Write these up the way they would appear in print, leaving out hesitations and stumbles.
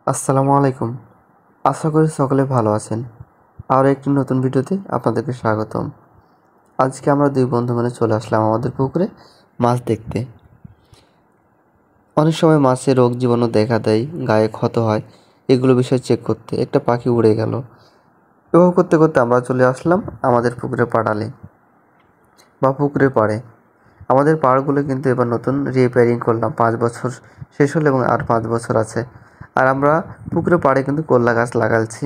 আসসালামু আলাইকুম। আশা করি সকলে ভালো আছেন। আরও একটি নতুন ভিডিওতে আপনাদেরকে স্বাগতম। আজকে আমরা দুই বন্ধু মিলে চলে আসলাম আমাদের পুকুরে মাছ দেখতে। অনেক সময় মাছে রোগ জীবাণু দেখা দেয়, গায়ে ক্ষত হয়, এগুলো বিষয় চেক করতে একটা পাখি উড়ে গেল। এভাবে করতে করতে আমরা চলে আসলাম আমাদের পুকুরে পাড়ালে বা পুকুরে পাড়ে। আমাদের পাড়গুলো কিন্তু এবার নতুন রিপেয়ারিং করলাম, 5 বছর শেষ হলো এবং আর 5 বছর আছে। আর আমরা পুকুরে পাড়ে কিন্তু কল্লা গাছ লাগাচ্ছি,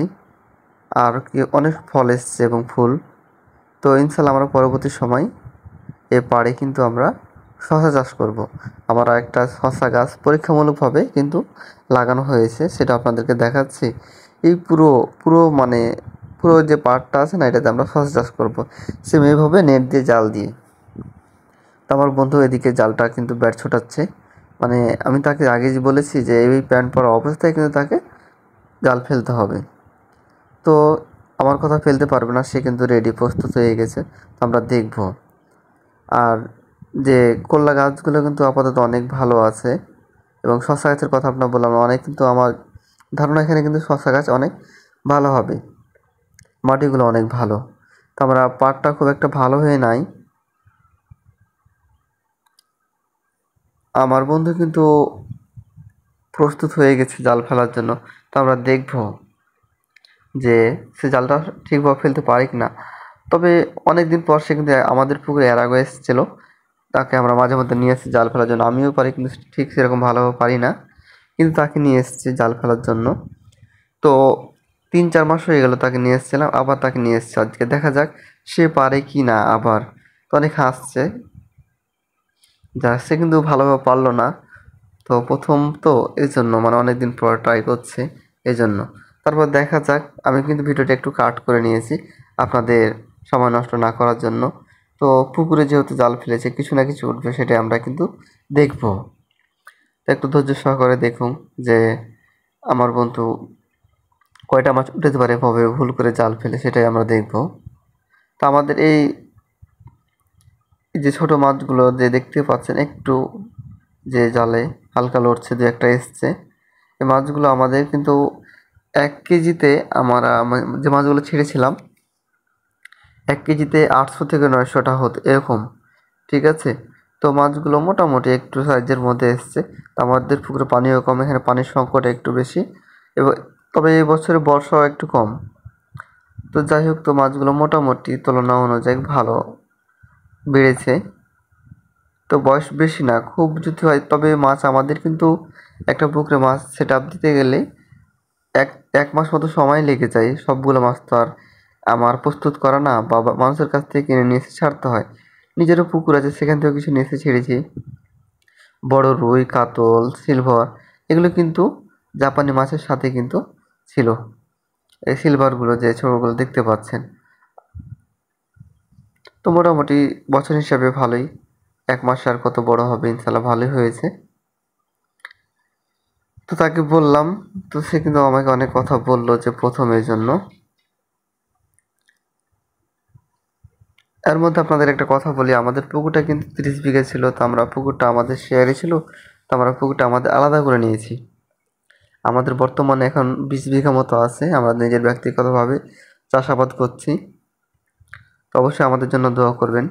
আর কি অনেক ফল এসছে এবং ফুল। তো ইনশাল্লাহ আমরা পরবর্তী সময় এ পাড়ে কিন্তু আমরা শশা চাষ করব। আমরা একটা শশা গাছ পরীক্ষামূলকভাবে কিন্তু লাগানো হয়েছে, সেটা আপনাদেরকে দেখাচ্ছি। এই পুরো পুরো মানে পুরো যে পাড়টা আছে না, এটাতে আমরা শশা চাষ করব সেম এইভাবে নেট দিয়ে, জাল দিয়ে। তো আমার বন্ধু এদিকে জালটা কিন্তু ব্যাট ছোটাচ্ছে, মানে আমি তাকে আগে যে বলেছি যে এই প্যান্ট পরা অবস্থায় কিন্তু তাকে জাল ফেলতে হবে। তো আমার কথা ফেলতে পারবে না, সে কিন্তু রেডি, প্রস্তুত হয়ে গেছে। তো আমরা দেখব। আর যে কল্লা গাছগুলো কিন্তু আপাতত অনেক ভালো আছে, এবং শশা গাছের কথা আপনার বললাম না, অনেক কিন্তু আমার ধারণা এখানে কিন্তু শশা গাছ অনেক ভালো হবে, মাটিগুলো অনেক ভালো। তো আমরা পাটটা খুব একটা ভালো হয়ে নাই। আমার বন্ধু কিন্তু প্রস্তুত হয়ে গেছে জাল ফেলার জন্য। তো আমরা দেখব যে সে জালটা ঠিকভাবে ফেলতে পারে কি না। তবে অনেক দিন পর সে কিন্তু আমাদের পুকুরে এর আগে এসেছিল, তাকে আমরা মাঝে মধ্যে নিয়ে এসেছি জাল ফেলার জন্য। আমিও পারি কিন্তু ঠিক সেরকম ভালোভাবে পারি না, কিন্তু তাকে নিয়ে এসেছি জাল ফেলার জন্য। তো 3-4 মাস হয়ে গেল তাকে নিয়ে এসেছিলাম, আবার তাকে নিয়ে এসেছি আজকে। দেখা যাক সে পারে কি না আবার। তো অনেক হাসছে, যা সে কিন্তু ভালোভাবে পারলো না। তো প্রথম তো এই জন্য, মানে অনেকদিন পর ট্রাই করছে এই জন্য। তারপর দেখা যাক। আমি কিন্তু ভিডিওটা একটু কাট করে নিয়েছি আপনাদের সময় নষ্ট না করার জন্য। তো পুকুরে যেহেতু জাল ফেলেছে, কিছু না কিছু উঠবে, সেটাই আমরা কিন্তু দেখব। তো একটু ধৈর্য সহকারে দেখুন যে আমার বন্ধু কয়টা মাছ উঠতে পারে এভাবে ভুল করে জাল ফেলে, সেটাই আমরা দেখব। তো আমাদের এই যে ছোট মাছগুলো যে দেখতে পাচ্ছেন একটু, যে জালে হালকা লড়ছে, দু একটা এসছে, এই মাছগুলো আমাদের কিন্তু 1 কেজিতে আমরা যে মাছগুলো ছেড়েছিলাম 1 কেজিতে 800 থেকে 900 হতো এরকম, ঠিক আছে। তো মাছগুলো মোটামুটি একটু সাইজের মধ্যে এসছে। তো আমাদের পুকুরে পানিও কম, এখানে পানির সংকট একটু বেশি, এবং তবে এই বছরে বর্ষাও একটু কম। তো যাই হোক, তো মাছগুলো মোটামুটি তুলনা অনুযায়ী ভালো বেড়েছে। তো বয়স বেশি না খুব যদি হয়, তবে মাছ আমাদের কিন্তু একটা পুকুরে মাছ সেট আপ দিতে গেলে এক এক মাস মতো সময় লেগে যায়। সবগুলো মাছ তো আর আমার প্রস্তুত করা না, বা মানুষের কাছ থেকে কিনে নিয়ে এসে ছাড়তে হয়। নিজেরও পুকুর আছে, সেখান থেকে কিছু নিয়ে এসে ছেড়েছি। বড় রুই, কাতল, সিলভার, এগুলো কিন্তু জাপানি মাছের সাথে কিন্তু ছিল। এই সিলভারগুলো যে ছোটগুলো দেখতে পাচ্ছেন, তো মোটামুটি বছর হিসাবে ভালোই। 1 মাসে আর কত বড় হবে, ইনশাল্লাহ ভালোই হয়েছে। তো তাকে বললাম, তো সে কিন্তু আমাকে অনেক কথা বললো যে প্রথম এই জন্য। এর মধ্যে আপনাদের একটা কথা বলি, আমাদের পুকুরটা কিন্তু 30 বিঘা ছিল। তো আমরা পুকুরটা আমাদের শেয়ারে ছিল, তো আমরা পুকুরটা আমাদের আলাদা করে নিয়েছি। আমাদের বর্তমানে এখন 20 বিঘা মতো আছে, আমরা নিজের ব্যক্তিগতভাবে চাষাবাদ করছি। তো অবশ্যই আমাদের জন্য দোয়া করবেন।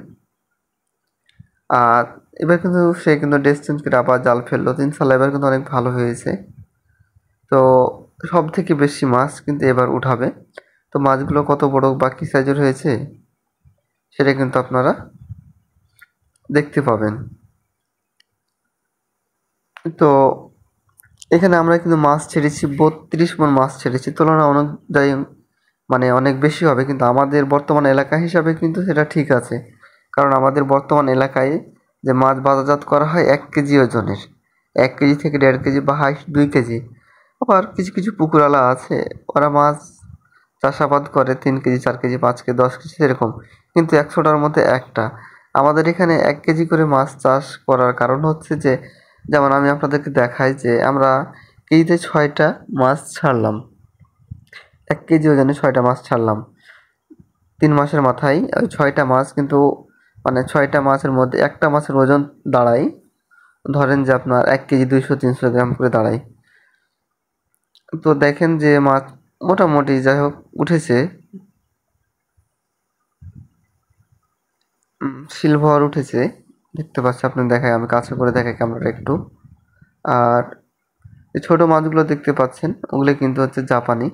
আর এবার কিন্তু সে কিন্তু ড্রেস চেঞ্জ করে আবার জাল ফেললো, তো ইনশাল্লাহ এবার কিন্তু অনেক ভালো হয়েছে। তো সব থেকে বেশি মাছ কিন্তু এবার উঠাবে। তো মাছগুলো কত বড় বা কী সাইজের হয়েছে সেটা কিন্তু আপনারা দেখতে পাবেন। তো এখানে আমরা কিন্তু মাছ ছেড়েছি, 32 মণ মাছ ছেড়েছি, তুলনা অনুযায়ী মানে অনেক বেশি হবে, কিন্তু আমাদের বর্তমান এলাকা হিসাবে কিন্তু সেটা ঠিক আছে। কারণ আমাদের বর্তমান এলাকায় যে মাছ বাজারজাত করা হয় 1 কেজি ওজনের, 1 কেজি থেকে 1.5 কেজি বা হাইস্ট 2 কেজি। আবার কিছু কিছু পুকুরওয়ালা আছে, ওরা মাছ চাষাবাদ করে 3 কেজি, 4 কেজি, 5 কেজি, 10 কেজি এরকম, কিন্তু 100টার মধ্যে একটা। আমাদের এখানে 1 কেজি করে মাছ চাষ করার কারণ হচ্ছে যে, যেমন আমি আপনাদেরকে দেখাই যে আমরা কেজিতে 6টা মাছ ছাড়লাম, 1 কেজি ওজনে 6টা মাছ ছাড়লাম 3 মাসের মাথায়। ওই 6টা মাছ কিন্তু, মানে 6টা মাছের মধ্যে একটা মাছের ওজন দাঁড়ায়, ধরেন যে আপনার 1 কেজি 200-300 গ্রাম করে দাঁড়ায়। তো দেখেন যে মাছ মোটামুটি যাই হোক উঠেছে, সিলভার উঠেছে, দেখতে পাচ্ছি আপনি দেখায়, আমি কাছে করে দেখাই ক্যামেরাটা একটু। আর এই ছোট মাছগুলো দেখতে পাচ্ছেন ওগুলো কিন্তু হচ্ছে জাপানি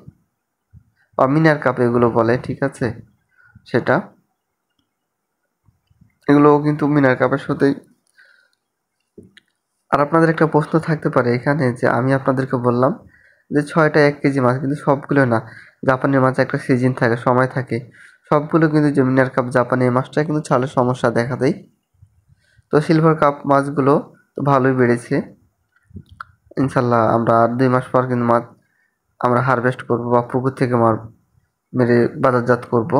বা মিনার কাপ এগুলো বলে, ঠিক আছে, সেটা এগুলো কিন্তু মিনার কাপের সাথেই। আর আপনাদের একটা প্রশ্ন থাকতে পারে এখানে যে আমি আপনাদেরকে বললাম যে 6টা 1 কেজি মাছ, কিন্তু সবগুলো না। জাপানি মাছ একটা সিজন থাকে, সময় থাকে। সবগুলো কিন্তু যে মিনার কাপ জাপানি এই মাছটা কিন্তু ছালের সমস্যা দেখা দেয়। তো সিলভার কাপ মাছগুলো তো ভালোই বেড়েছে। ইনশাল্লাহ আমরা আর 2 মাস পর কিন্তু মাছ আমরা হারভেস্ট করব বা পুকুর থেকে মাছ মেরে বাজারজাত করব।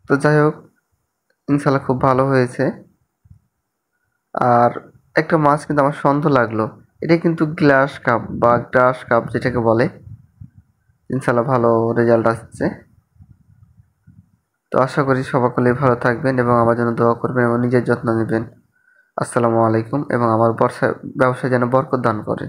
তো যাই হোক, ইনশাল্লাহ খুব ভালো হয়েছে। আর একটা মাছ কিন্তু আমার সন্দেহ লাগলো, এটা কিন্তু গ্লাস কাপ বা গ্রাস কাপ যেটাকে বলে। ইনশাল্লাহ ভালো রেজাল্ট আসছে। তো আশা করি সকলেই ভালো থাকবেন এবং আমার জন্য দোয়া করবেন এবং নিজের যত্ন নেবেন। আসসালামু আলাইকুম, এবং আমার ব্যবসায় যেন বরকত দান করে।